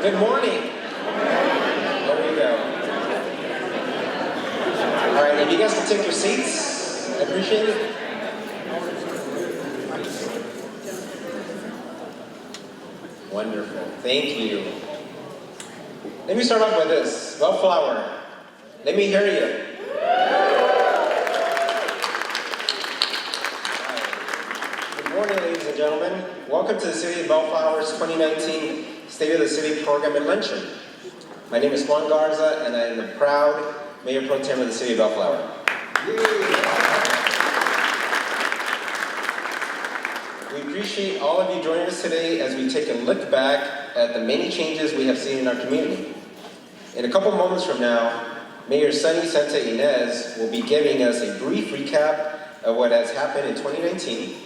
Good morning. There we go. All right, if you guys can take your seats, I appreciate it. Wonderful. Thank you. Let me start off with this. Bellflower. Let me hear you. Good morning, ladies and gentlemen. Welcome to the City of Bellflower's 2019 State of the City Program and Luncheon. My name is Juan Garza, and I am the proud Mayor Pro Tem of the City of Bellflower. We appreciate all of you joining us today as we take a look back at the many changes we have seen in our community. In a couple moments from now, Mayor Sonny Ines will be giving us a brief recap of what has happened in 2019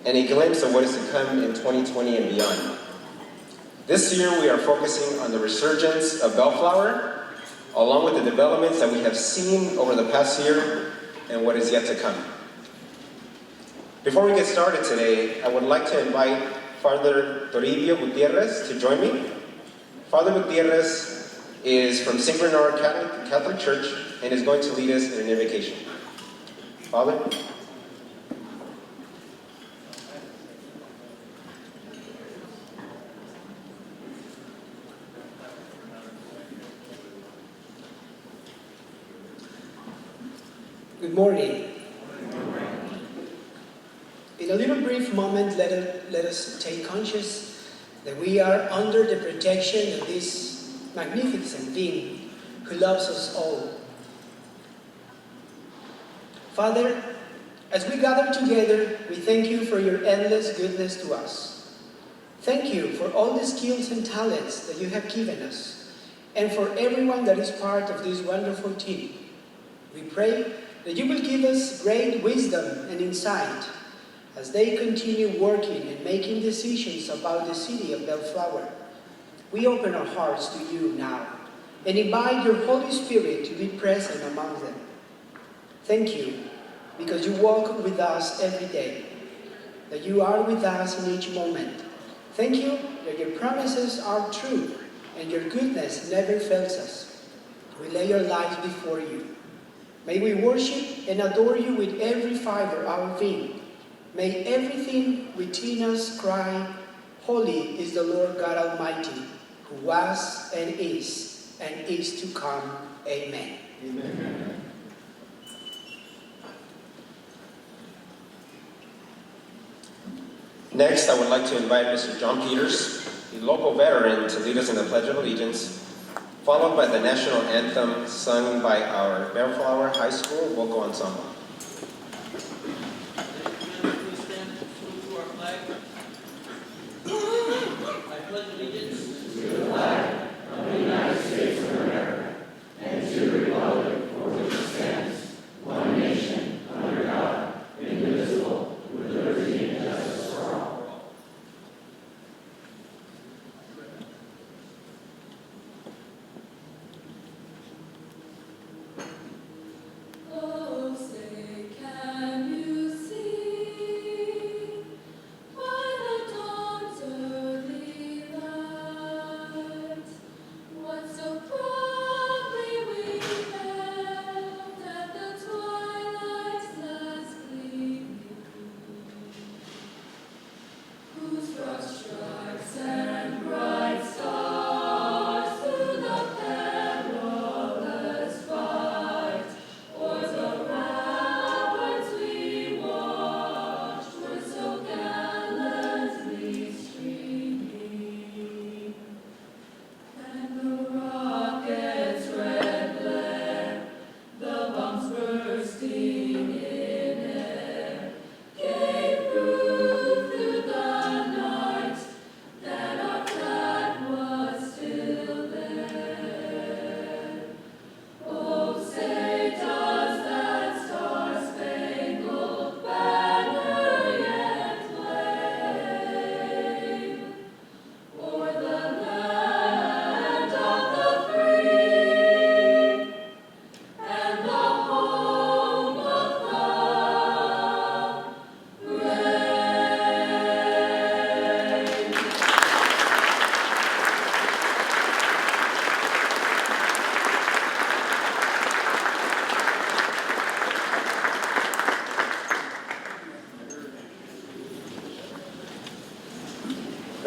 and a glimpse of what is to come in 2020 and beyond. This year we are focusing on the resurgence of Bellflower, along with the developments that we have seen over the past year and what is yet to come. Before we get started today, I would like to invite Father Toribio Gutierrez to join me. Father Gutierrez is from St. Bernard Catholic Church and is going to lead us in an invocation. Father? Good morning. In a little brief moment, let us take conscious that we are under the protection of this magnificent being who loves us all. Father, as we gather together, we thank you for your endless goodness to us. Thank you for all the skills and talents that you have given us, and for everyone that is part of this wonderful team. We pray that you will give us great wisdom and insight as they continue working and making decisions about the city of Bellflower. We open our hearts to you now and invite your Holy Spirit to be present among them. Thank you, because you walk with us every day, that you are with us in each moment. Thank you that your promises are true and your goodness never fails us. We lay our lives before you. May we worship and adore you with every fiber of our being. May everything within us cry, Holy is the Lord God Almighty, who was and is to come. Amen. Amen. Next, I would like to invite Mr. John Peters, a local veteran, to lead us in the Pledge of Allegiance, followed by the national anthem sung by our Bellflower High School vocal ensemble. Please stand to our flag. I pledge allegiance to the flag of the United States of America and to the republic for which it stands, one nation, under God, indivisible, with liberty and justice for all. Oh, say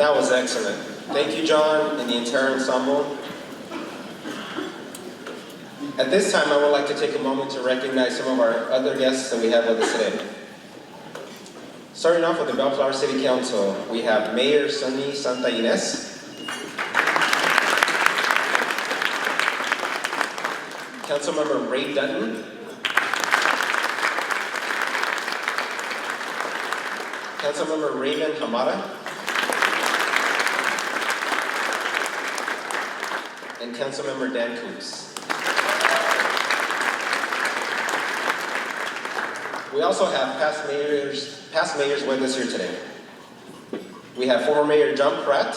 That was excellent. Thank you, John, and the entire ensemble. At this time, I would like to take a moment to recognize some of our other guests that we have with us today. Starting off with the Bellflower City Council, we have Mayor Sonny Santa Ines, Councilmember Ray Dutton, Councilmember Raymond Hamada, and Councilmember Dan Coops. We also have past mayors with us here today. We have former Mayor John Pratt,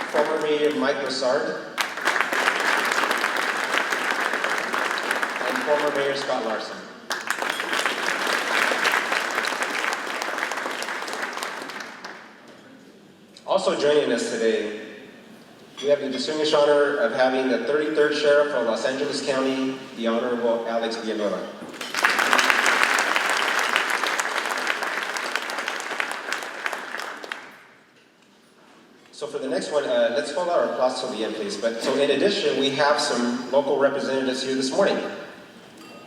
former Mayor Mike Broussard, and former Mayor Scott Larson. Also joining us today, we have the distinguished honor of having the 33rd Sheriff of Los Angeles County, the Honorable Alex Villanueva. So for the next one, let's hold our applause till the end, please. So in addition, we have some local representatives here this morning.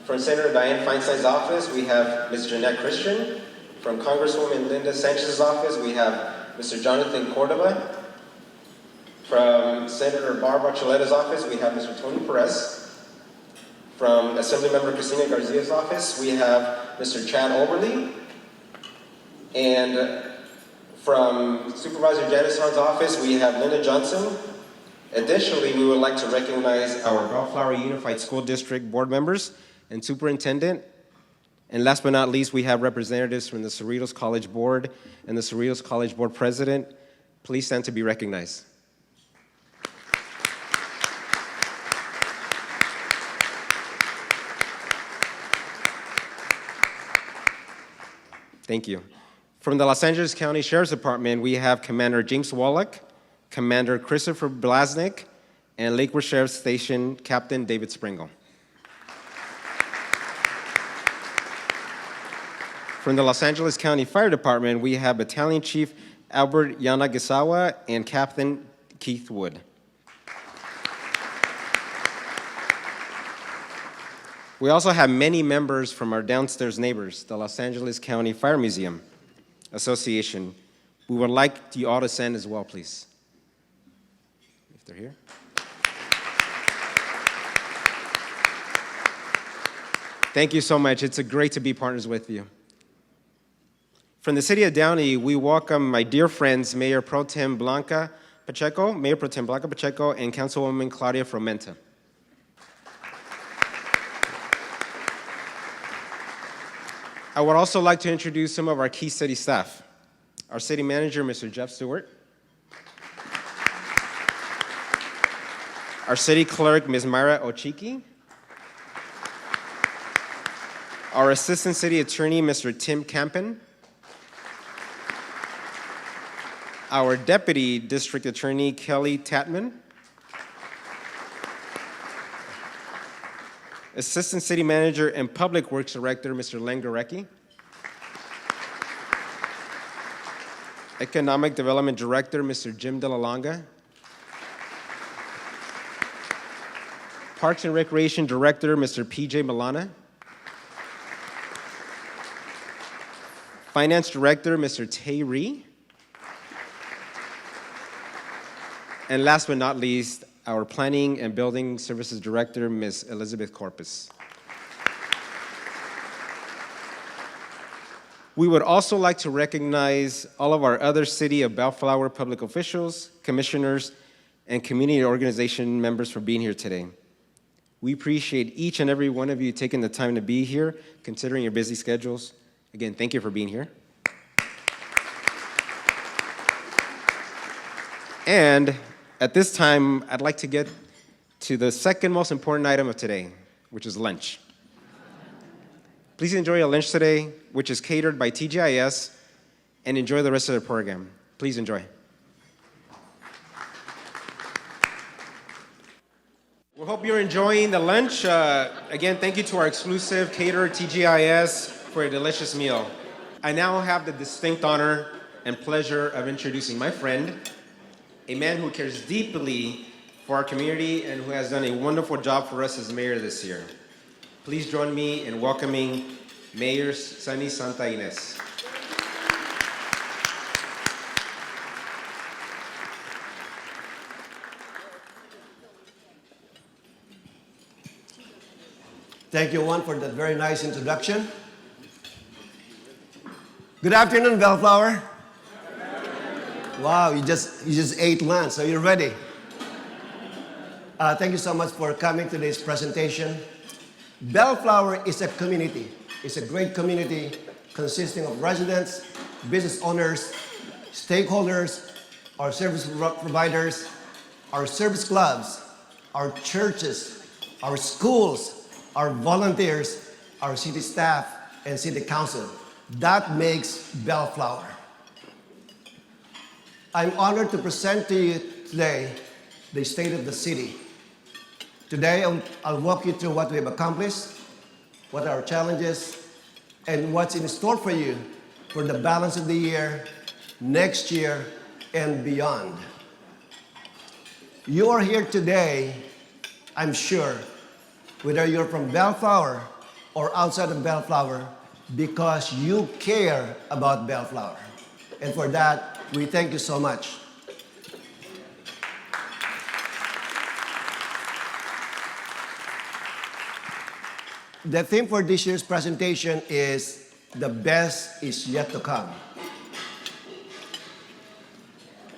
From Senator Dianne Feinstein's office, we have Ms. Jeanette Christian. From Congresswoman Linda Sanchez's office, we have Mr. Jonathan Cordova. From Senator Barbara Chiletta's office, we have Mr. Tony Perez. From Assemblymember Cristina Garcia's office, we have Mr. Chad Oberly. And from Supervisor Janice Hahn's office, we have Linda Johnson. Additionally, we would like to recognize our Bellflower Unified School District board members and superintendent. And last but not least, we have representatives from the Cerritos College Board and the Cerritos College Board President. Please stand to be recognized. Thank you. From the Los Angeles County Sheriff's Department, we have Commander James Wallach, Commander Christopher Blasnick, and Lakewood Sheriff's Station Captain David Springle. From the Los Angeles County Fire Department, we have Battalion Chief Albert Yanagisawa and Captain Keith Wood. We also have many members from our downstairs neighbors, the Los Angeles County Fire Museum Association. We would like you all to stand as well, please, if they're here. Thank you so much. It's great to be partners with you. From the city of Downey, we welcome my dear friends, Mayor Pro Tem Blanca Pacheco, and Councilwoman Claudia Fromenta. I would also like to introduce some of our key city staff. Our city manager, Mr. Jeff Stewart. Our city clerk, Ms. Myra Ochiki. Our assistant city attorney, Mr. Tim Campen. Our deputy district attorney, Kelly Tatman. Assistant City Manager and Public Works Director, Mr. Len Gorecki. Economic Development Director, Mr. Jim Delalonga. Parks and Recreation Director, Mr. PJ Milana. Finance Director, Mr. Tay Ree. And last but not least, our Planning and Building Services Director, Ms. Elizabeth Corpus. We would also like to recognize all of our other City of Bellflower public officials, commissioners, and community organization members for being here today. We appreciate each and every one of you taking the time to be here, considering your busy schedules. Again, thank you for being here. And at this time, I'd like to get to the second most important item of today, which is lunch. Please enjoy your lunch today, which is catered by TGIS, and enjoy the rest of the program. Please enjoy. We hope you're enjoying the lunch. Again, thank you to our exclusive caterer, TGIS, for a delicious meal. I now have the distinct honor and pleasure of introducing my friend, a man who cares deeply for our community and who has done a wonderful job for us as mayor this year. Please join me in welcoming Mayor Sonny Santa Ines. Thank you, Juan, for that very nice introduction. Good afternoon, Bellflower. Wow, you just ate lunch, so you're ready. Thank you so much for coming to this presentation. Bellflower is a community. It's a great community consisting of residents, business owners, stakeholders, our service providers, our service clubs, our churches, our schools, our volunteers, our city staff, and city council. That makes Bellflower. I'm honored to present to you today the state of the city. Today, I'll walk you through what we have accomplished, what are our challenges, and what's in store for you for the balance of the year, next year, and beyond. You are here today, I'm sure, whether you're from Bellflower or outside of Bellflower, because you care about Bellflower. And for that, we thank you so much. The theme for this year's presentation is "The best is yet to come."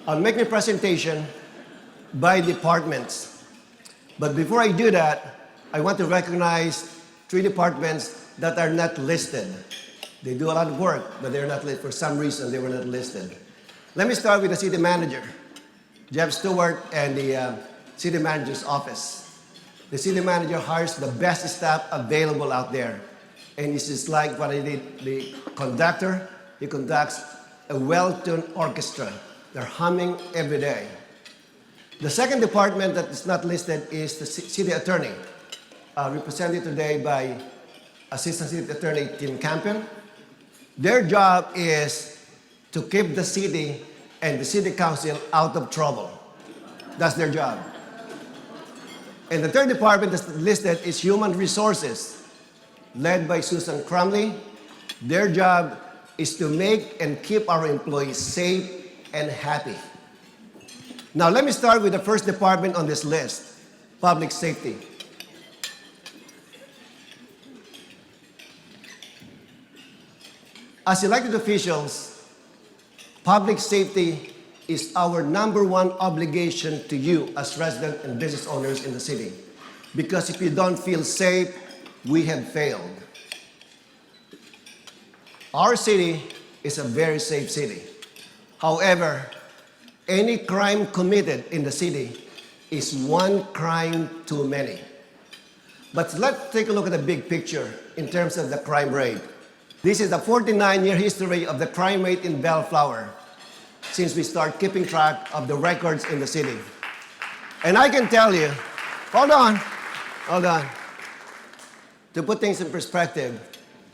I'll make my presentation by departments. But before I do that, I want to recognize 3 departments that are not listed. They do a lot of work, but they're not listed. For some reason, they were not listed. Let me start with the city manager, Jeff Stewart, and the city manager's office. The city manager hires the best staff available out there. And this is like what I did, the conductor, he conducts a well-tuned orchestra. They're humming every day. The second department that is not listed is the city attorney, represented today by Assistant City Attorney Tim Campion. Their job is to keep the city and the city council out of trouble. That's their job. And the third department that's listed is human resources, led by Susan Crumley. Their job is to make and keep our employees safe and happy. Now let me start with the first department on this list, public safety. As elected officials, public safety is our #1 obligation to you as residents and business owners in the city. Because if you don't feel safe, we have failed. Our city is a very safe city. However, any crime committed in the city is one crime too many. But let's take a look at the big picture in terms of the crime rate. This is the 49-year history of the crime rate in Bellflower since we start keeping track of the records in the city. And I can tell you, hold on. To put things in perspective,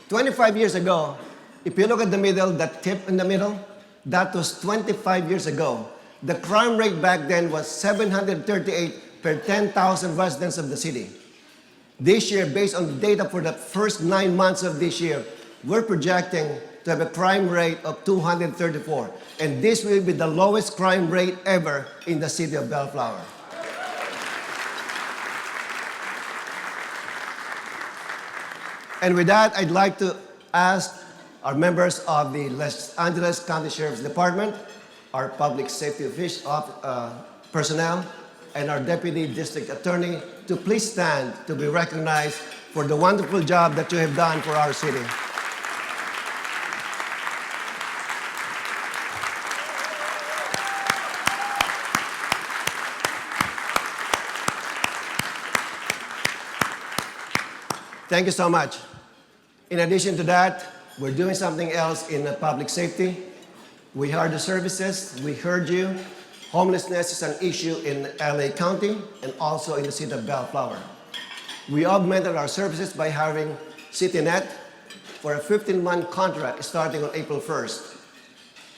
25 years ago, if you look at the middle, that tip in the middle, that was 25 years ago. The crime rate back then was 738 per 10,000 residents of the city. This year, based on the data for the first 9 months of this year, we're projecting to have a crime rate of 234. And this will be the lowest crime rate ever in the city of Bellflower. And with that, I'd like to ask our members of the Los Angeles County Sheriff's Department, our public safety personnel, and our Deputy District Attorney to please stand to be recognized for the wonderful job that you have done for our city. Thank you so much. In addition to that, we're doing something else in public safety. We heard the services, we heard you. Homelessness is an issue in LA County and also in the city of Bellflower. We augmented our services by hiring CityNet, for a 15-month contract starting on April 1st.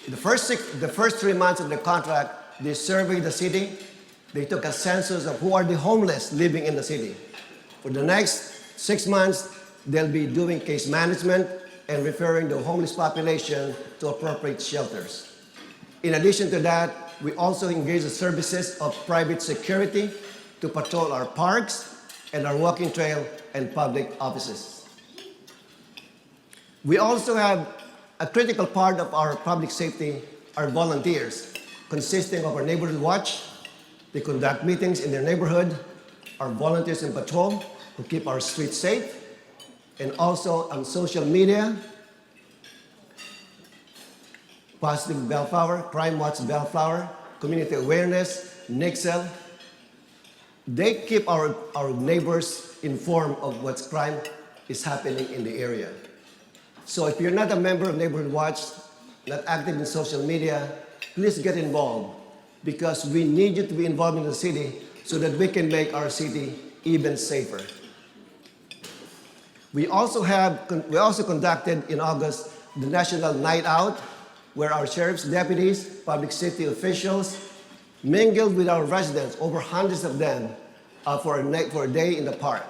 The first 3 months of the contract, they surveyed the city. They took a census of who are the homeless living in the city. For the next 6 months, they'll be doing case management and referring the homeless population to appropriate shelters. In addition to that, we also engage the services of private security to patrol our parks and our walking trail and public offices. We also have a critical part of our public safety, our volunteers, consisting of our neighborhood watch. They conduct meetings in their neighborhood, our volunteers in patrol who keep our streets safe, and also on social media, Positive Bellflower, Crime Watch Bellflower, Community Awareness, Nixel. They keep our neighbors informed of what's crime is happening in the area. So if you're not a member of Neighborhood Watch, not active in social media, please get involved because we need you to be involved in the city so that we can make our city even safer. We also conducted in August the National Night Out, where our sheriff's deputies, public safety officials mingled with our residents, over hundreds of them, for a day in the park.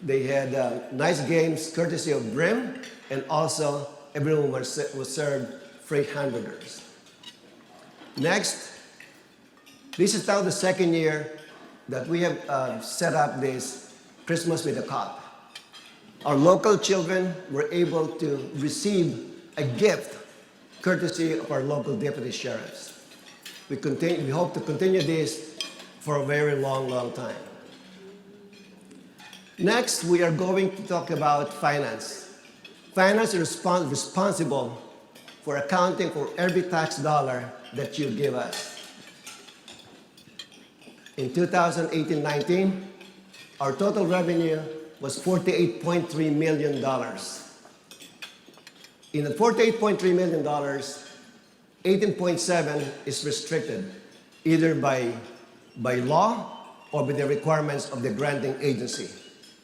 They had nice games courtesy of Brim, and also everyone was served free hamburgers. Next, this is now the second year that we have set up this Christmas with a Cop. Our local children were able to receive a gift courtesy of our local deputy sheriffs. We hope to continue this for a very long time. Next, we are going to talk about finance. Finance is responsible for accounting for every tax dollar that you give us. In 2018-19, our total revenue was $48.3 million. In the $48.3 million, 18.7 is restricted, either by law or by the requirements of the granting agency.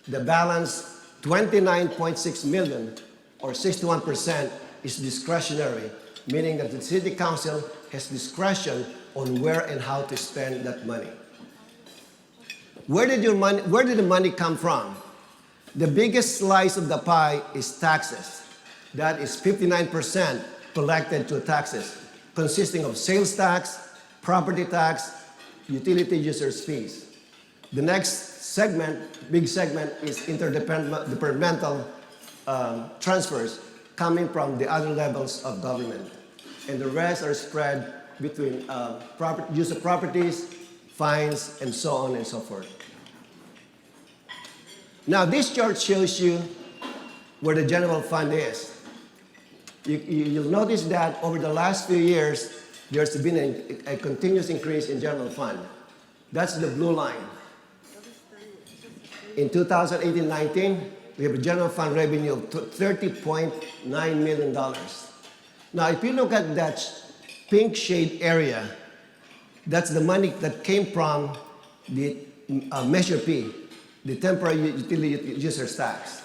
The balance, 29.6 million, or 61%, is discretionary, meaning that the City Council has discretion on where and how to spend that money. Where did the money come from? The biggest slice of the pie is taxes. That is 59% collected to taxes, consisting of sales tax, property tax, utility users fees. The next segment, big segment, is interdepartmental transfers coming from the other levels of government. And the rest are spread between use of properties, fines, and so on and so forth. Now, this chart shows you where the general fund is. You'll notice that over the last few years, there's been a continuous increase in general fund. That's the blue line. In 2018-19, we have a general fund revenue of $30.9 million. Now, if you look at that pink shade area, that's the money that came from the Measure P, the temporary utility users tax.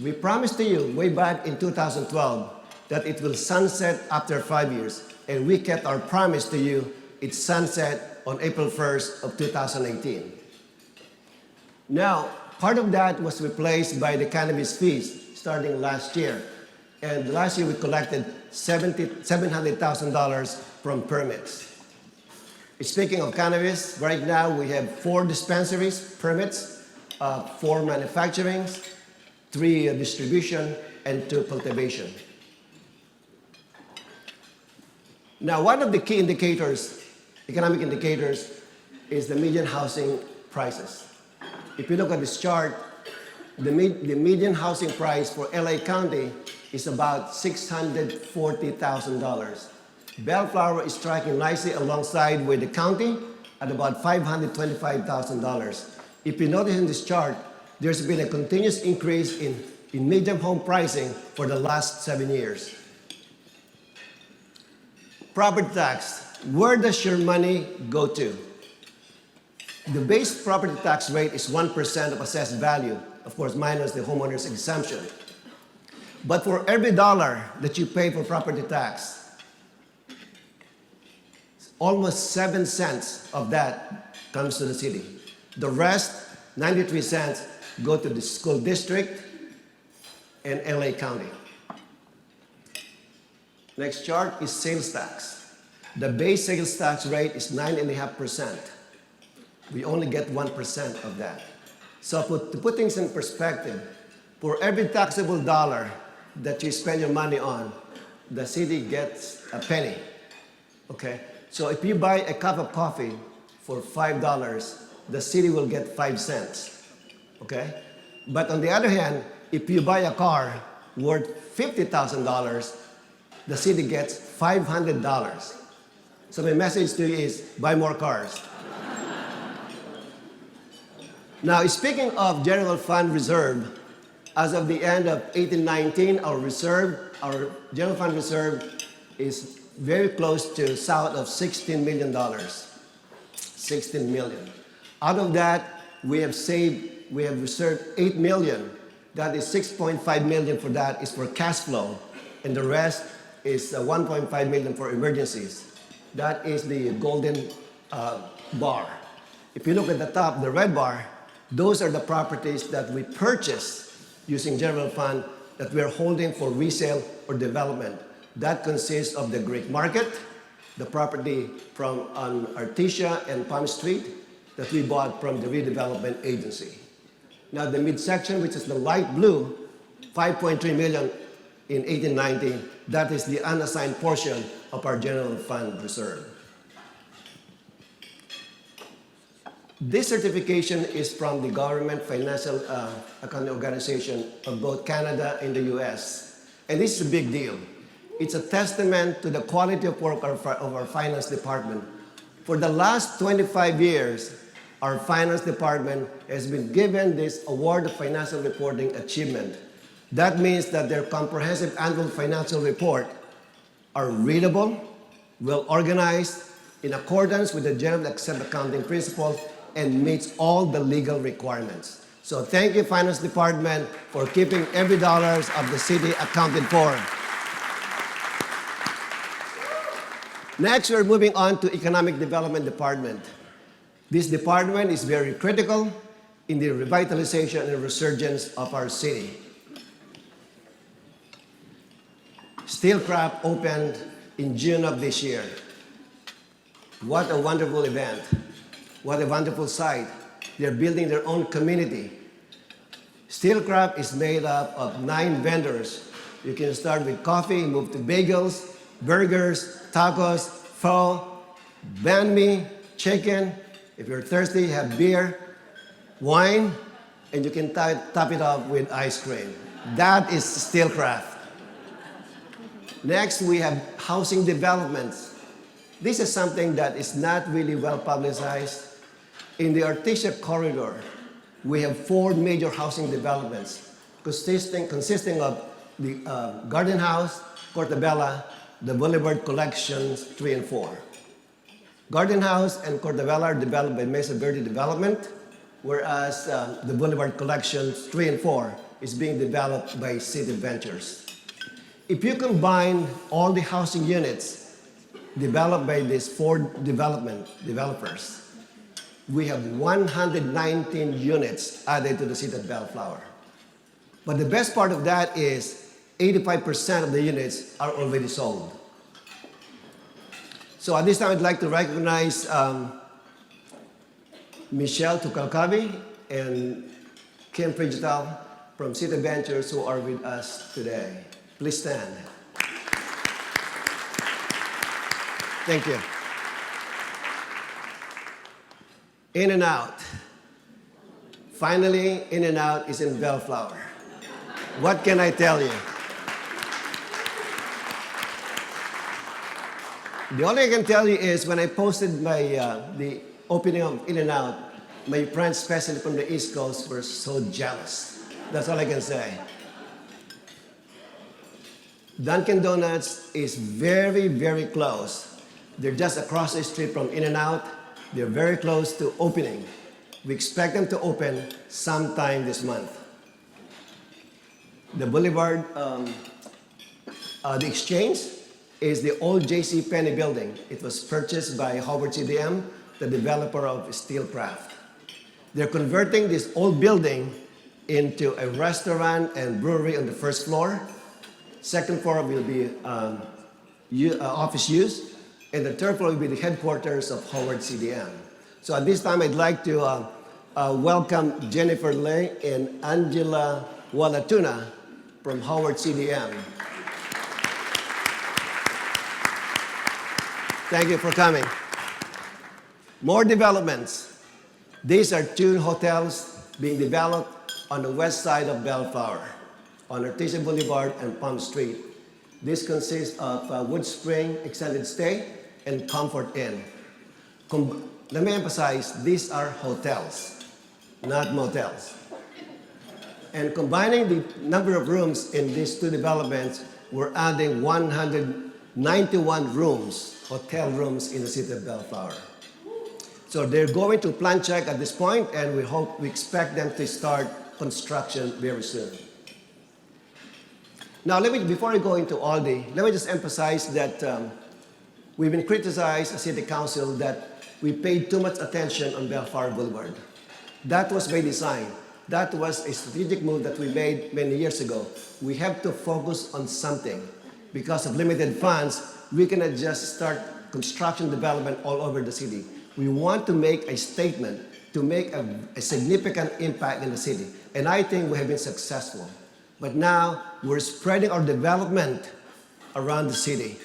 We promised to you way back in 2012 that it will sunset after 5 years, and we kept our promise to you. It sunset on April 1st of 2018. Now, part of that was replaced by the cannabis fees starting last year. And last year we collected $700,000 from permits. Speaking of cannabis, right now we have 4 dispensaries permits, 4 manufacturing, 3 distribution, and 2 cultivation. Now, one of the key indicators, economic indicators, is the median housing prices. If you look at this chart, the median housing price for LA County is about $640,000. Bellflower is tracking nicely alongside with the county at about $525,000. If you notice in this chart, there's been a continuous increase in median home pricing for the last 7 years. Property tax, where does your money go to? The base property tax rate is 1% of assessed value, of course, minus the homeowner's exemption. But for every dollar that you pay for property tax, almost 7 cents of that comes to the city. The rest, 93 cents, go to the school district and LA County. Next chart is sales tax. The base sales tax rate is 9.5%. We only get 1% of that. So to put things in perspective, for every taxable dollar that you spend your money on, the city gets a penny. Okay? So if you buy a cup of coffee for $5, the city will get 5 cents. Okay? But on the other hand, if you buy a car worth $50,000, the city gets $500. So my message to you is buy more cars. Now, speaking of general fund reserve, as of the end of 1819, our general fund reserve is very close to south of $16 million. 16 million. Out of that, we have reserved 8 million. That is 6.5 million for that is for cash flow, and the rest is 1.5 million for emergencies. That is the golden bar. If you look at the top, the red bar, those are the properties that we purchase using general fund that we are holding for resale or development. That consists of the Greek Market, the property on Artesia and Palm Street that we bought from the redevelopment agency. Now the midsection, which is the light blue, 5.3 million in 1819, that is the unassigned portion of our general fund reserve. This certification is from the Government Financial Accounting Organization of both Canada and the US. And this is a big deal. It's a testament to the quality of work of our finance department. For the last 25 years, our finance department has been given this award of financial reporting achievement. That means that their comprehensive annual financial report are readable, well organized, in accordance with the generally accepted accounting principles, and meets all the legal requirements. So thank you, Finance Department, for keeping every dollar of the city accounted for. Next, we're moving on to Economic Development Department. This department is very critical in the revitalization and resurgence of our city. Steelcraft opened in June of this year. What a wonderful event. What a wonderful sight. They're building their own community. Steelcraft is made up of 9 vendors. You can start with coffee, move to bagels, burgers, tacos, pho, banh mi, chicken. If you're thirsty, have beer, wine, and you can top it off with ice cream. That is Steelcraft. Next, we have housing developments. This is something that is not really well publicized. In the Artesia corridor, we have 4 major housing developments consisting of the Garden House, Cortabella, the Boulevard Collections 3 and 4. Garden House and Cortabella are developed by Mesa Verde Development, whereas the Boulevard Collections 3 and 4 is being developed by City Ventures. If you combine all the housing units developed by these 4 developers, we have 119 units added to the city of Bellflower. But the best part of that is 85% of the units are already sold. So at this time, I'd like to recognize Michelle Tukalkabi and Kim Frigital from City Ventures who are with us today. Please stand. Thank you. In and Out. Finally, In and Out is in Bellflower. What can I tell you? The only I can tell you is when I posted the opening of In and Out, my friends, especially from the East Coast, were so jealous. That's all I can say. Dunkin' Donuts is very, very close. They're just across the street from In and Out. They're very close to opening. We expect them to open sometime this month. The Boulevard, the Exchange is the old J.C. Penney building. It was purchased by Howard CDM, the developer of Steelcraft. They're converting this old building into a restaurant and brewery on the first floor. Second floor will be office use, and the third floor will be the headquarters of Howard CDM. So at this time, I'd like to welcome Jennifer Lay and Angela Walatuna from Howard CDM. Thank you for coming. More developments. These are two hotels being developed on the west side of Bellflower, on Artesia Boulevard and Palm Street. This consists of Wood Spring Extended Stay and Comfort Inn. Let me emphasize, these are hotels, not motels. And combining the number of rooms in these two developments, we're adding 191 rooms, hotel rooms in the city of Bellflower. So they're going to plan check at this point, and we expect them to start construction very soon. Now, before I go into Aldi, let me just emphasize that we've been criticized as City Council that we paid too much attention on Bellflower Boulevard. That was by design. That was a strategic move that we made many years ago. We have to focus on something. Because of limited funds, we cannot just start construction development all over the city. We want to make a statement to make a significant impact in the city. And I think we have been successful. But now we're spreading our development around the city.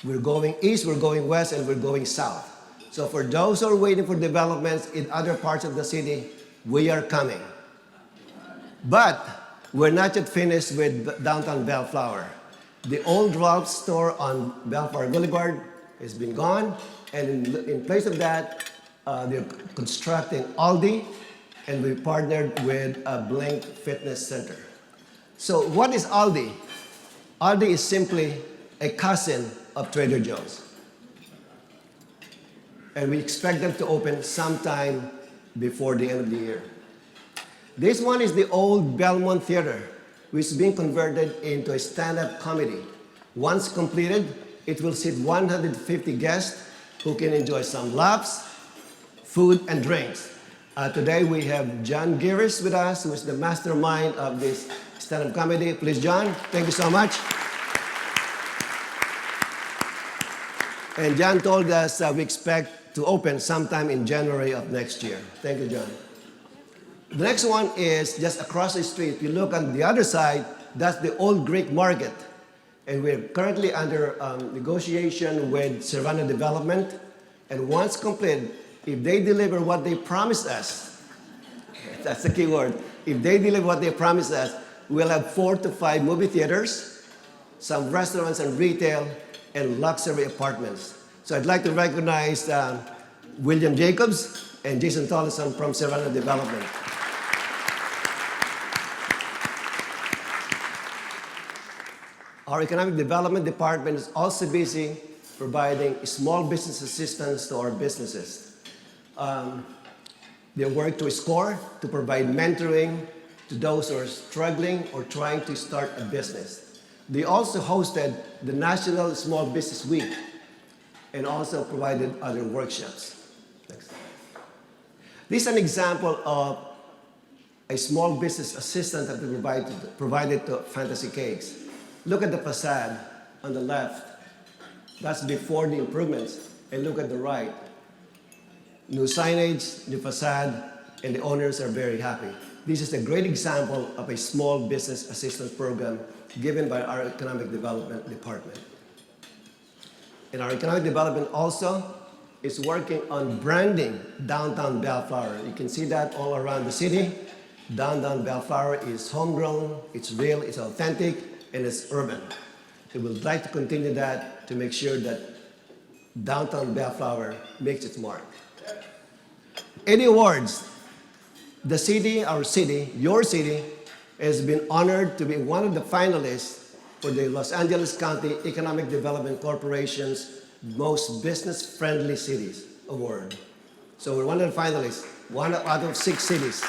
We're going east, we're going west, and we're going south. So for those who are waiting for developments in other parts of the city, we are coming. But we're not yet finished with downtown Bellflower. The old Ralph's store on Bellflower Boulevard has been gone, and in place of that, they're constructing Aldi, and we partnered with a Blink Fitness Center. So what is Aldi? Aldi is simply a cousin of Trader Joe's. And we expect them to open sometime before the end of the year. This one is the old Belmont Theater, which is being converted into a stand-up comedy. Once completed, it will seat 150 guests who can enjoy some laughs, food, and drinks. Today we have John Giris with us, who is the mastermind of this stand-up comedy. Please, John, thank you so much. And John told us we expect to open sometime in January of next year. Thank you, John. The next one is just across the street. If you look on the other side, that's the old Greek market. And we're currently under negotiation with Serrano Development. And once completed, if they deliver what they promised us, that's the key word, if they deliver what they promised us, we'll have 4 to 5 movie theaters, some restaurants and retail, and luxury apartments. So I'd like to recognize William Jacobs and Jason Tollison from Serrano Development. Our Economic Development Department is also busy providing small business assistance to our businesses. They work to SCORE to provide mentoring to those who are struggling or trying to start a business. They also hosted the National Small Business Week and also provided other workshops. Next. This is an example of a small business assistant that we provided to Fantasy Cakes. Look at the facade on the left. That's before the improvements. And look at the right. New signage, new facade, and the owners are very happy. This is a great example of a small business assistance program given by our Economic Development Department. And our Economic Development also is working on branding downtown Bellflower. You can see that all around the city. Downtown Bellflower is homegrown, it's real, it's authentic, and it's urban. So we would like to continue that to make sure that downtown Bellflower makes its mark. Any awards? The city, our city, your city, has been honored to be one of the finalists for the Los Angeles County Economic Development Corporation's Most Business-Friendly Cities Award. So we're one of the finalists, one out of 6 cities.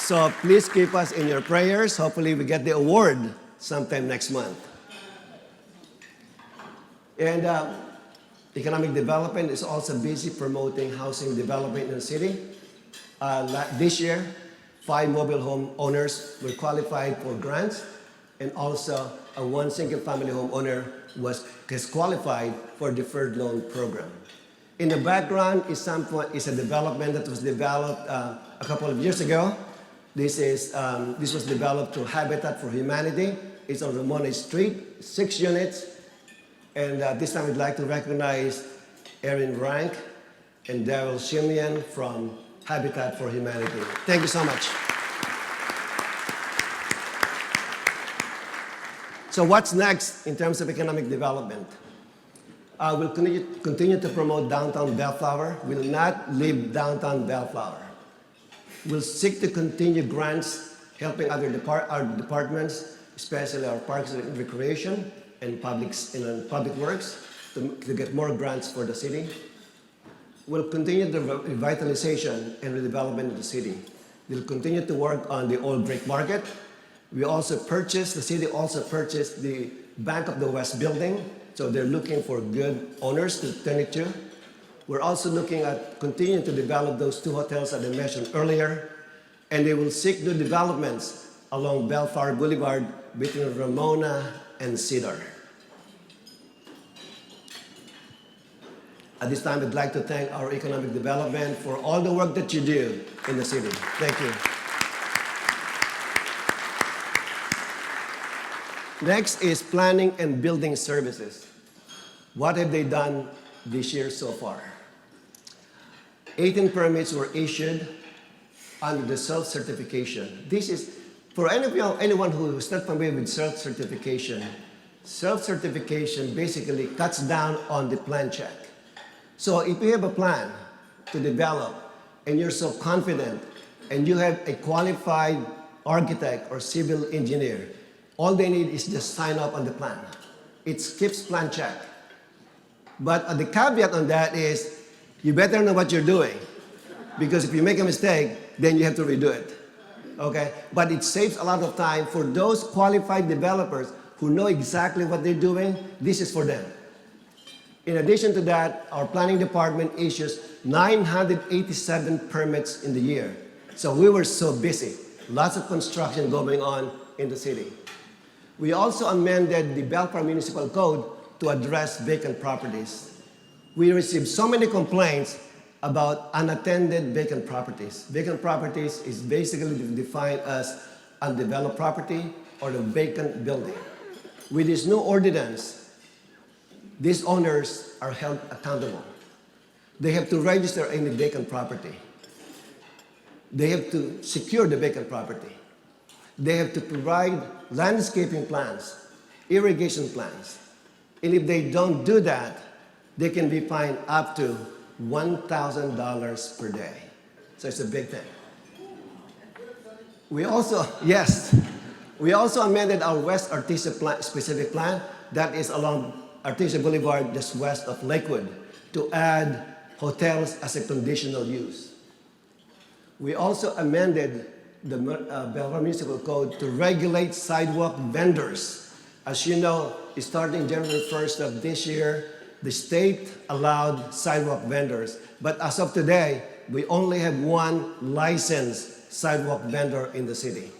So please keep us in your prayers. Hopefully we get the award sometime next month. And economic development is also busy promoting housing development in the city. This year, 5 mobile home owners were qualified for grants, and also one single family home owner is qualified for deferred loan program. In the background is a development that was developed a couple of years ago. This was developed through Habitat for Humanity. It's on Ramona Street, 6 units. And this time I'd like to recognize Erin Rank and Daryl Shimian from Habitat for Humanity. Thank you so much. So what's next in terms of economic development? We'll continue to promote downtown Bellflower. We'll not leave downtown Bellflower. We'll seek to continue grants helping our departments, especially our Parks and Recreation and Public Works, to get more grants for the city. We'll continue the revitalization and redevelopment of the city. We'll continue to work on the old brick market. The city also purchased the Bank of the West building, so they're looking for good owners to turn it to. We're also looking at continuing to develop those 2 hotels that I mentioned earlier, and they will seek new developments along Bellflower Boulevard between Ramona and Cedar. At this time, I'd like to thank our economic development for all the work that you do in the city. Thank you. Next is planning and building services. What have they done this year so far? 18 permits were issued under the self-certification. This is, for anyone who is not familiar with self-certification basically cuts down on the plan check. So if you have a plan to develop and you're so confident and you have a qualified architect or civil engineer, all they need is just sign up on the plan. It skips plan check. But the caveat on that is you better know what you're doing, because if you make a mistake, then you have to redo it. Okay? But it saves a lot of time for those qualified developers who know exactly what they're doing. This is for them. In addition to that, our planning department issues 987 permits in the year. So we were so busy. Lots of construction going on in the city. We also amended the Bellflower Municipal Code to address vacant properties. We received so many complaints about unattended vacant properties. Vacant properties is basically defined as undeveloped property or a vacant building. With this new ordinance, these owners are held accountable. They have to register any vacant property. They have to secure the vacant property. They have to provide landscaping plans, irrigation plans. And if they don't do that, they can be fined up to $1,000 per day. So it's a big thing. We also amended our West Artesia specific plan that is along Artesia Boulevard just west of Lakewood to add hotels as a conditional use. We also amended the Bellflower Municipal Code to regulate sidewalk vendors. As you know, starting January 1st of this year, the state allowed sidewalk vendors. But as of today, we only have 1 licensed sidewalk vendor in the city.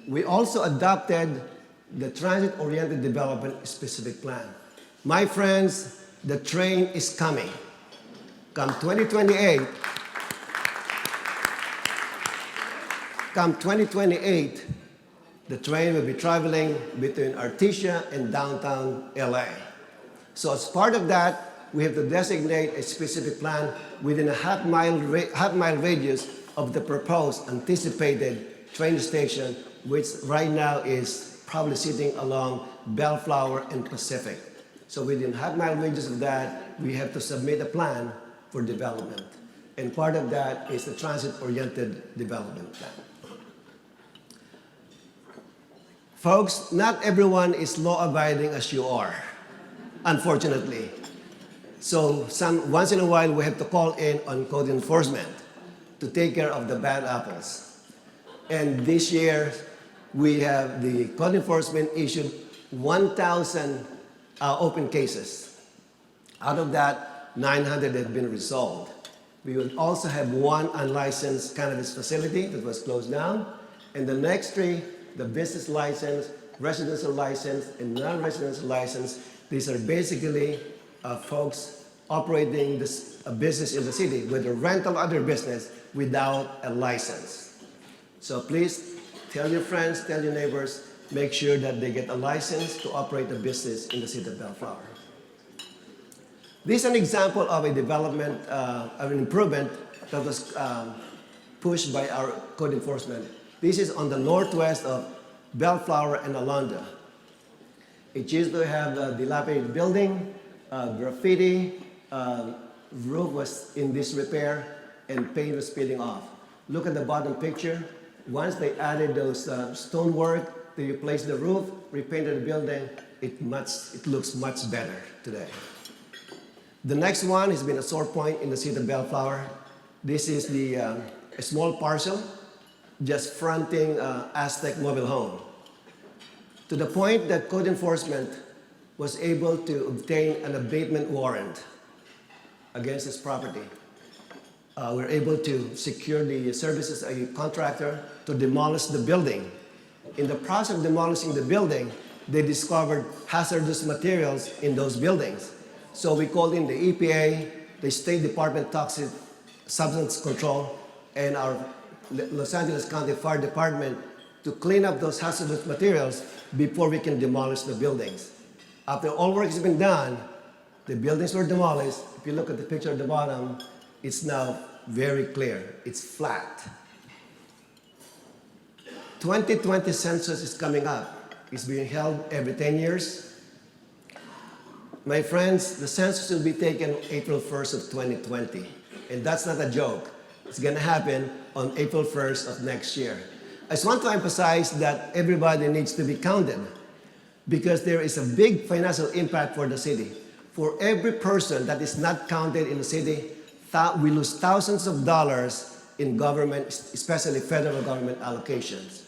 We also adopted the transit-oriented development specific plan. My friends, the train is coming. Come 2028, the train will be traveling between Artesia and downtown LA. So as part of that, we have to designate a specific plan within a half-mile radius of the proposed anticipated train station, which right now is probably sitting along Bellflower and Pacific. So within half-mile radius of that, we have to submit a plan for development. And part of that is the transit-oriented development plan. Folks, not everyone is law-abiding as you are, unfortunately. So once in a while, we have to call in on code enforcement to take care of the bad apples. And this year, we have the code enforcement issued 1,000 open cases. Out of that, 900 have been resolved. We will also have one unlicensed cannabis facility that was closed down. And the next three, the business license, residential license, and non-residential license, these are basically folks operating a business in the city, whether rental or other business, without a license. So please tell your friends, tell your neighbors, make sure that they get a license to operate a business in the city of Bellflower. This is an example of a development, of an improvement that was pushed by our code enforcement. This is on the northwest of Bellflower and Alonda. It used to have a dilapidated building, graffiti, roof was in disrepair, and paint was peeling off. Look at the bottom picture. Once they added those stonework, they replaced the roof, repainted the building, it looks much better today. The next one has been a sore point in the city of Bellflower. This is a small parcel just fronting Aztec Mobile Home. To the point that code enforcement was able to obtain an abatement warrant against this property. We're able to secure the services of a contractor to demolish the building. In the process of demolishing the building, they discovered hazardous materials in those buildings. So we called in the EPA, the State Department Toxic Substance Control, and our Los Angeles County Fire Department to clean up those hazardous materials before we can demolish the buildings. After all work has been done, the buildings were demolished. If you look at the picture at the bottom, it's now very clear. It's flat. 2020 census is coming up. It's being held every 10 years. My friends, the census will be taken April 1st of 2020. And that's not a joke. It's going to happen on April 1st of next year. I just want to emphasize that everybody needs to be counted because there is a big financial impact for the city. For every person that is not counted in the city, we lose thousands of dollars in government, especially federal government allocations.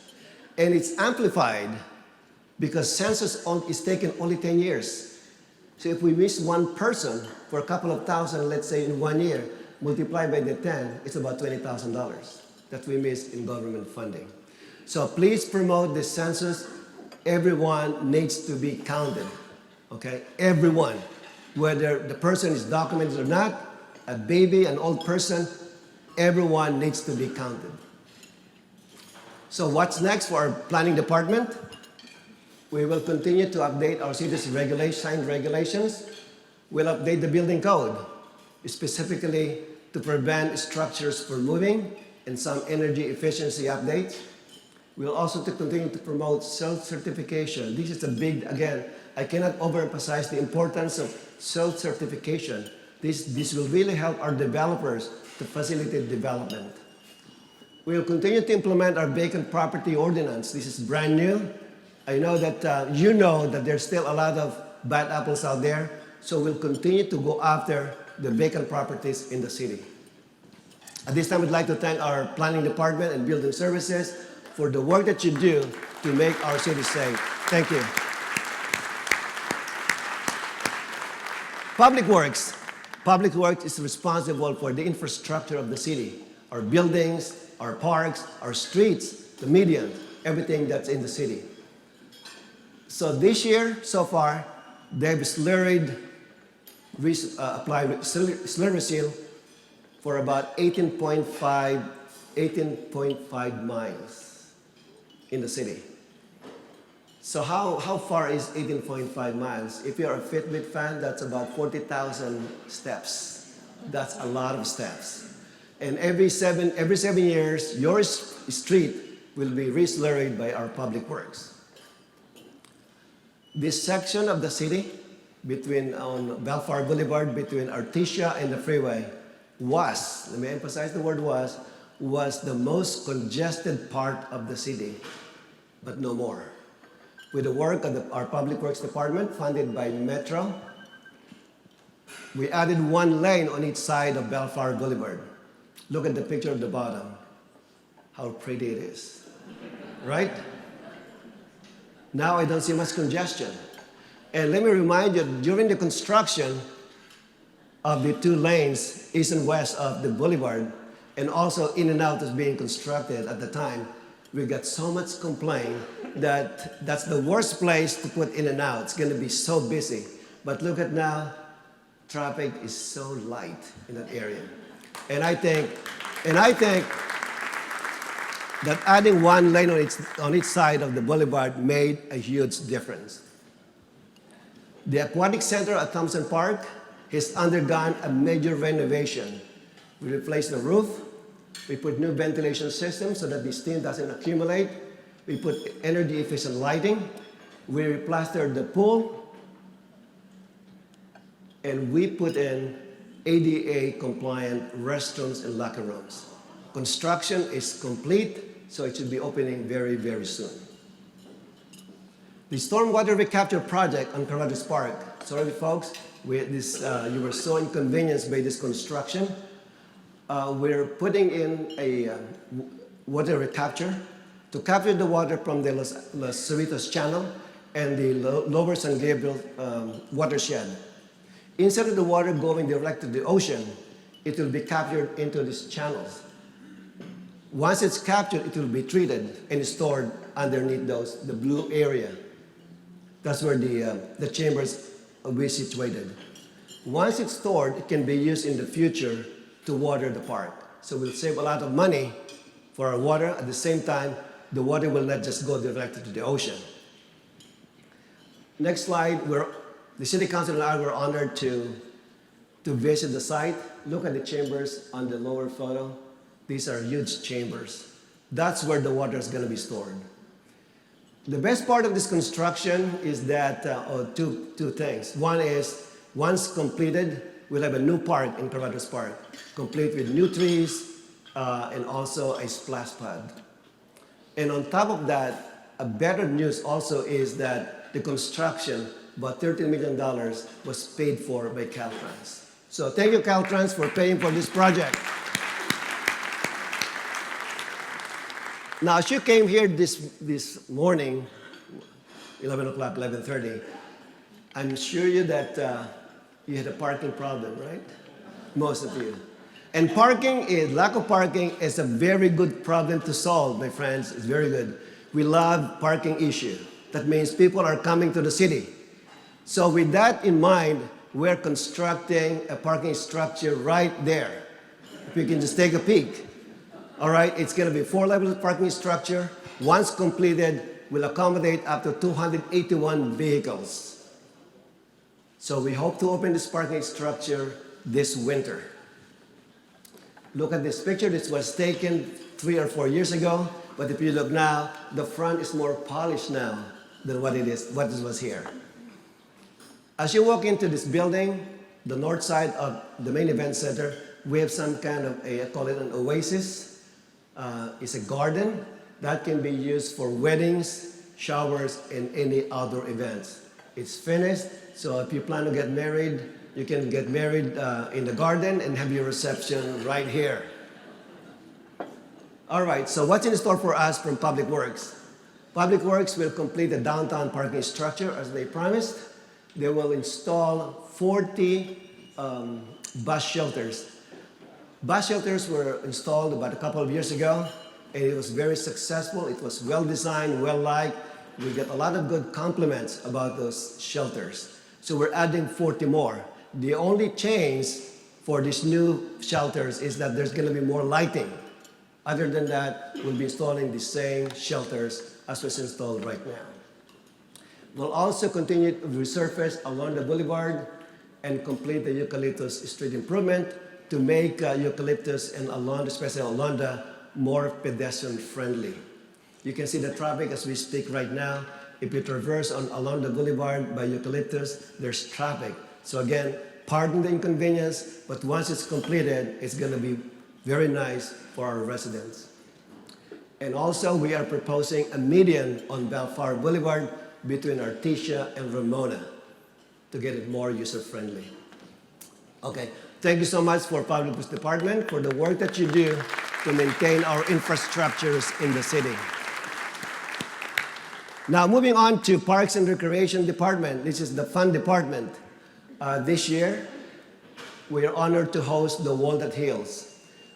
And it's amplified because census is taken only 10 years. So if we miss one person for a couple of thousand, let's say in 1 year, multiplied by the 10, it's about $20,000 that we miss in government funding. So please promote the census. Everyone needs to be counted, okay? Everyone, whether the person is documented or not, a baby, an old person, everyone needs to be counted. So what's next for our planning department? We will continue to update our city's signed regulations. We'll update the building code, specifically to prevent structures from moving and some energy efficiency updates. We'll also continue to promote self-certification. This is a big, again, I cannot overemphasize the importance of self-certification. This will really help our developers to facilitate development. We will continue to implement our vacant property ordinance. This is brand new. I know that you know that there's still a lot of bad apples out there, so we'll continue to go after the vacant properties in the city. At this time, I'd like to thank our planning department and building services for the work that you do to make our city safe. Thank you. Public Works. Public Works is responsible for the infrastructure of the city, our buildings, our parks, our streets, the median, everything that's in the city. So this year, so far, they've applied slurry seal for about 18.5 miles in the city. So how far is 18.5 miles? If you're a Fitbit fan, that's about 40,000 steps. That's a lot of steps. And every seven years, your street will be re-slurried by our Public Works. This section of the city on Bellflower Boulevard between Artesia and the freeway was, let me emphasize the word was the most congested part of the city, but no more. With the work of our Public Works Department, funded by Metro, we added one lane on each side of Bellflower Boulevard. Look at the picture at the bottom, how pretty it is. right? Now I don't see much congestion. And let me remind you, during the construction of the 2 lanes, east and west of the boulevard, and also in and out is being constructed at the time, we got so much complaint that that's the worst place to put in and out. It's going to be so busy. But look at now, traffic is so light in that area. And I think that adding 1 lane on each side of the boulevard made a huge difference. The aquatic center at Thompson Park has undergone a major renovation. We replaced the roof, we put new ventilation systems so that the steam doesn't accumulate, we put energy efficient lighting, we replastered the pool, and we put in ADA compliant restrooms and locker rooms. Construction is complete, so it should be opening very, very soon. The stormwater recapture project on Carruthers Park. Sorry, folks, you were so inconvenienced by this construction. We're putting in a water recapture to capture the water from the Los Cerritos Channel and the Lower San Gabriel watershed. Instead of the water going direct to the ocean, it will be captured into these channels. Once it's captured, it will be treated and stored underneath the blue area. That's where the chambers will be situated. Once it's stored, it can be used in the future to water the park. So we'll save a lot of money for our water. At the same time, the water will not just go directly to the ocean. Next slide, the City Council and I were honored to visit the site. Look at the chambers on the lower photo. These are huge chambers. That's where the water is going to be stored. The best part of this construction is that two things. One is, once completed, we'll have a new park in Carruthers Park, complete with new trees and also a splash pad. And on top of that, a better news also is that the construction, about $13 million, was paid for by Caltrans. So thank you, Caltrans, for paying for this project. Now, as you came here this morning, 11 o'clock, 11:30, I'm sure that you had a parking problem, right? Most of you. And lack of parking is a very good problem to solve, my friends. It's very good. We love parking issue. That means people are coming to the city. So with that in mind, we're constructing a parking structure right there. If you can just take a peek. All right, it's going to be 4-level parking structure. Once completed, will accommodate up to 281 vehicles. So we hope to open this parking structure this winter. Look at this picture. This was taken 3 or 4 years ago, but if you look now, the front is more polished now than what it was here. As you walk into this building, the north side of the main event center, we have some kind of I call it an oasis. It's a garden that can be used for weddings, showers, and any outdoor events. It's finished, so if you plan to get married, you can get married in the garden and have your reception right here. All right, so what's in store for us from Public Works? Public Works will complete the downtown parking structure as they promised. They will install 40 bus shelters. Bus shelters were installed about a couple of years ago, and it was very successful. It was well designed, well liked. We get a lot of good compliments about those shelters. So we're adding 40 more. The only change for these new shelters is that there's going to be more lighting. Other than that, we'll be installing the same shelters as was installed right now. We'll also continue to resurface along the boulevard and complete the Eucalyptus street improvement to make Eucalyptus and Alonda, especially Alonda, more pedestrian friendly. You can see the traffic as we speak right now. If you traverse along the boulevard by Eucalyptus, there's traffic. So again, pardon the inconvenience, but once it's completed, it's going to be very nice for our residents. And also, we are proposing a median on Bellflower Boulevard between Artesia and Ramona to get it more user-friendly. Okay, thank you so much for Public Works Department for the work that you do to maintain our infrastructures in the city. Now, moving on to Parks and Recreation Department. This is the fun department. This year, we are honored to host the Walnut Hills.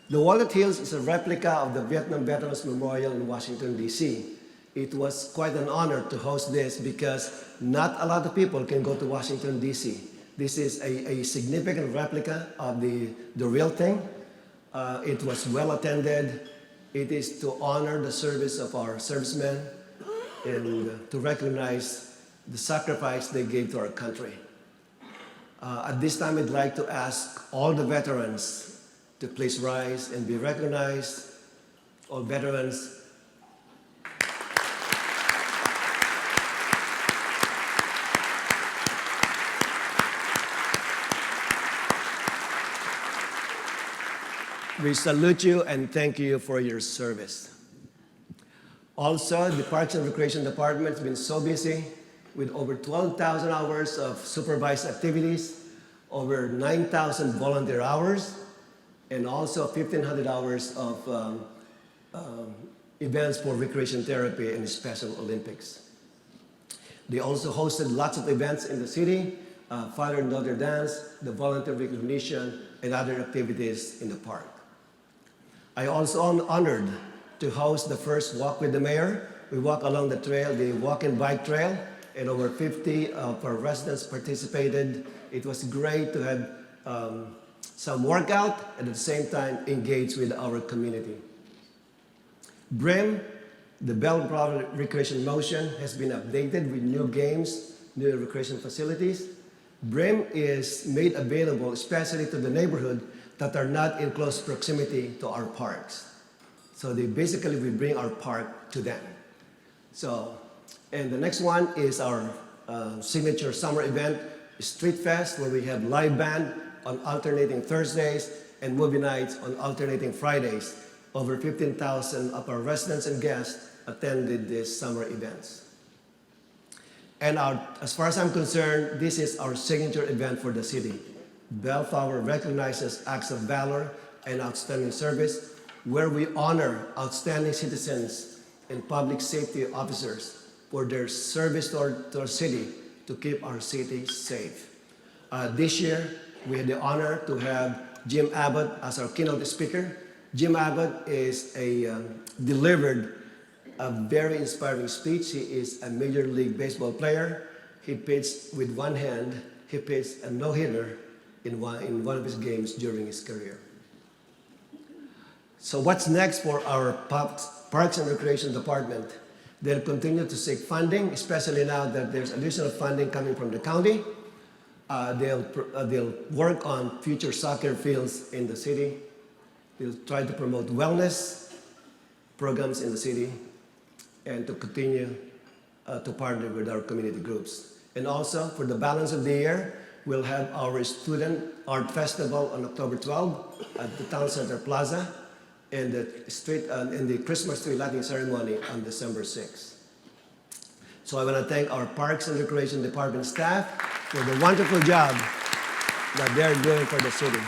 The Walnut Hills is a replica of the Vietnam Veterans Memorial in Washington, D.C. It was quite an honor to host this because not a lot of people can go to Washington, D.C. This is a significant replica of the real thing. It was well attended. It is to honor the service of our servicemen and to recognize the sacrifice they gave to our country. At this time, I'd like to ask all the veterans to please rise and be recognized. All veterans. We salute you and thank you for your service. Also, the Parks and Recreation Department has been so busy with over 12,000 hours of supervised activities, over 9,000 volunteer hours, and also 1,500 hours of events for recreation therapy and Special Olympics. They also hosted lots of events in the city, father and daughter dance, the volunteer recognition, and other activities in the park. I also honored to host the first Walk with the Mayor. We walk along the trail, the walk and bike trail, and over 50 of our residents participated. It was great to have some workout and at the same time engage with our community. BRIM, the Bellflower Recreation Motion, has been updated with new games, new recreation facilities. BRIM is made available especially to the neighborhood that are not in close proximity to our parks. So we bring our park to them. So, and the next one is our signature summer event, Street Fest, where we have live band on alternating Thursdays and movie nights on alternating Fridays. Over 15,000 of our residents and guests attended these summer events. And as far as I'm concerned, this is our signature event for the city. Bellflower recognizes acts of valor and outstanding service, where we honor outstanding citizens and public safety officers for their service to our city to keep our city safe. This year, we had the honor to have Jim Abbott as our keynote speaker. Jim Abbott delivered a very inspiring speech. He is a Major League Baseball player. He pitched with one hand. He pitched a no-hitter in one of his games during his career. So what's next for our Parks and Recreation Department? They'll continue to seek funding, especially now that there's additional funding coming from the county. They'll work on future soccer fields in the city. They'll try to promote wellness programs in the city and to continue to partner with our community groups. And also, for the balance of the year, we'll have our Student Art Festival on October 12 at the Town Center Plaza and the Christmas tree lighting ceremony on December 6th. So I want to thank our Parks and Recreation Department staff for the wonderful job that they're doing for the city.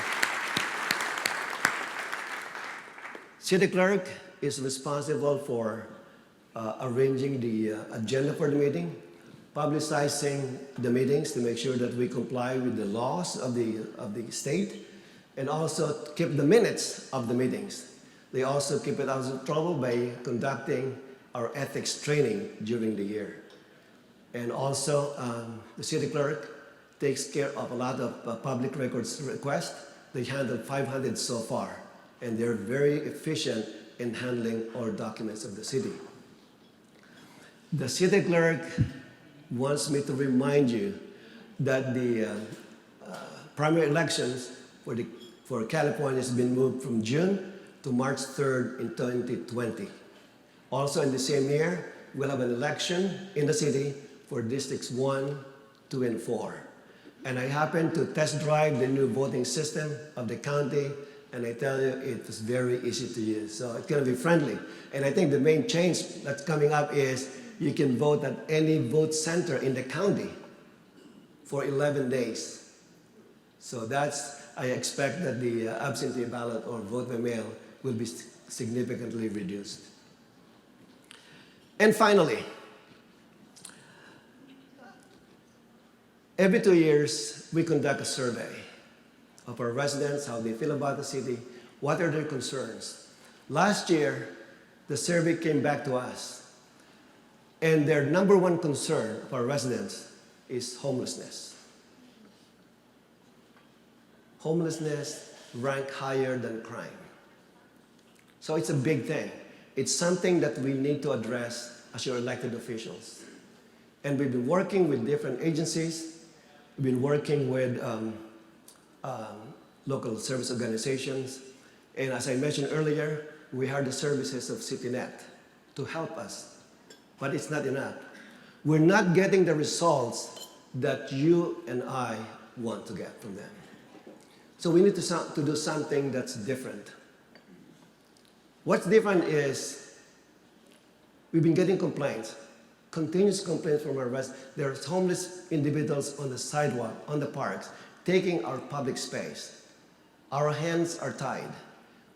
City Clerk is responsible for arranging the agenda for the meeting, publicizing the meetings to make sure that we comply with the laws of the state, and also keep the minutes of the meetings. They also keep it out of trouble by conducting our ethics training during the year. And also, the city clerk takes care of a lot of public records requests. They handled 500 so far, and they're very efficient in handling all documents of the city. The city clerk wants me to remind you that the primary elections for California has been moved from June to March 3rd in 2020. Also in the same year, we'll have an election in the city for districts 1, 2, and 4. And I happened to test drive the new voting system of the county, and I tell you, it was very easy to use. So it's gonna be friendly. And I think the main change that's coming up is you can vote at any vote center in the county for 11 days. So I expect that the absentee ballot or vote by mail will be significantly reduced. And finally, Every 2 years, we conduct a survey of our residents, how they feel about the city, what are their concerns. Last year, the survey came back to us, and their number one concern of our residents is homelessness. Homelessness ranked higher than crime. So it's a big thing. It's something that we need to address as your elected officials. And we've been working with different agencies. We've been working with local service organizations. And as I mentioned earlier, we hired the services of CityNet to help us. But it's not enough. We're not getting the results that you and I want to get from them. So we need to do something that's different. What's different is we've been getting complaints, continuous complaints from our residents. There's homeless individuals on the sidewalk, on the parks, taking our public space. Our hands are tied.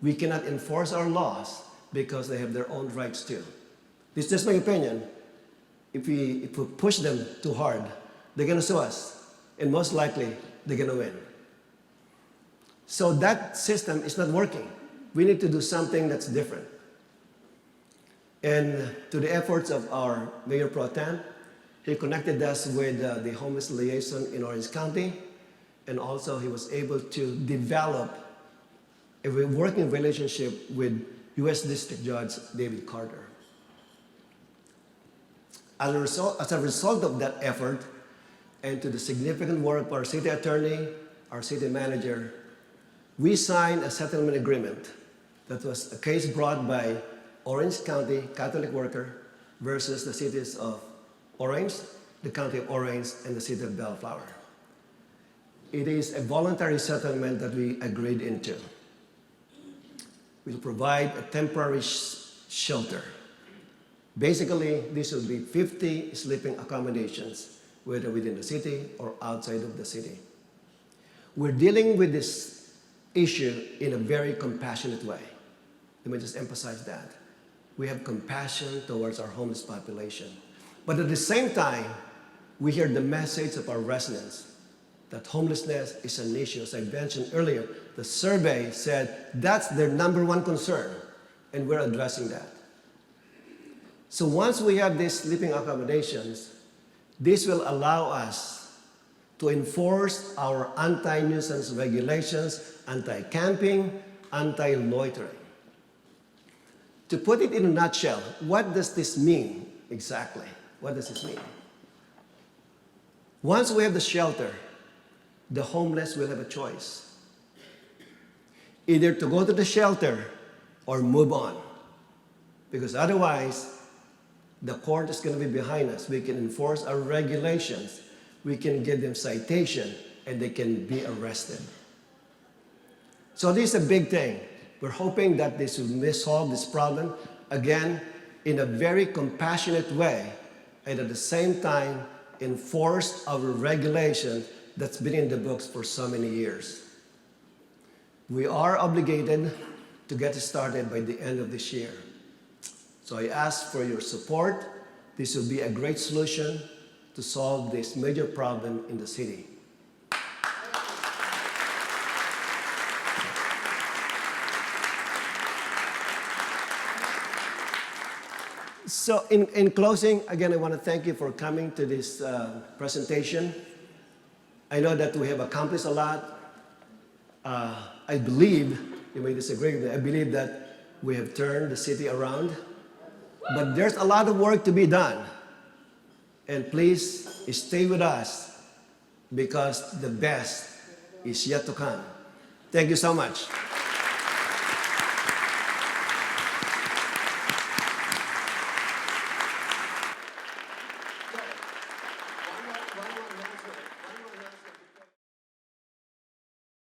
We cannot enforce our laws because they have their own rights too. This is just my opinion. If we push them too hard, they're gonna sue us, and most likely they're gonna win. So that system is not working. We need to do something that's different. And to the efforts of our Mayor Pro Tem, he connected us with the homeless liaison in Orange County, and also he was able to develop a working relationship with U.S. District Judge David Carter. As a result of that effort, and to the significant work of our city attorney, our city manager, we signed a settlement agreement that was a case brought by Orange County Catholic worker versus the cities of Orange, the county of Orange, and the city of Bellflower. It is a voluntary settlement that we agreed into. We'll provide a temporary shelter. Basically, this will be 50 sleeping accommodations, whether within the city or outside of the city. We're dealing with this issue in a very compassionate way. Let me just emphasize that. We have compassion towards our homeless population. But at the same time, we hear the message of our residents that homelessness is an issue. As I mentioned earlier, the survey said that's their number one concern, and we're addressing that. So once we have these sleeping accommodations, this will allow us to enforce our anti-nuisance regulations, anti-camping, anti-loitering. To put it in a nutshell, what does this mean exactly? What does this mean? Once we have the shelter, the homeless will have a choice. Either to go to the shelter or move on. Because otherwise, the court is going to be behind us. We can enforce our regulations. We can give them citation, and they can be arrested. So this is a big thing. We're hoping that this will solve this problem, again, in a very compassionate way, and at the same time, enforce our regulation that's been in the books for so many years. We are obligated to get it started by the end of this year. So I ask for your support. This will be a great solution to solve this major problem in the city. So in closing, again, I want to thank you for coming to this presentation. I know that we have accomplished a lot. I believe, you may disagree with me, I believe that we have turned the city around. But there's a lot of work to be done. And please stay with us because the best is yet to come. Thank you so much.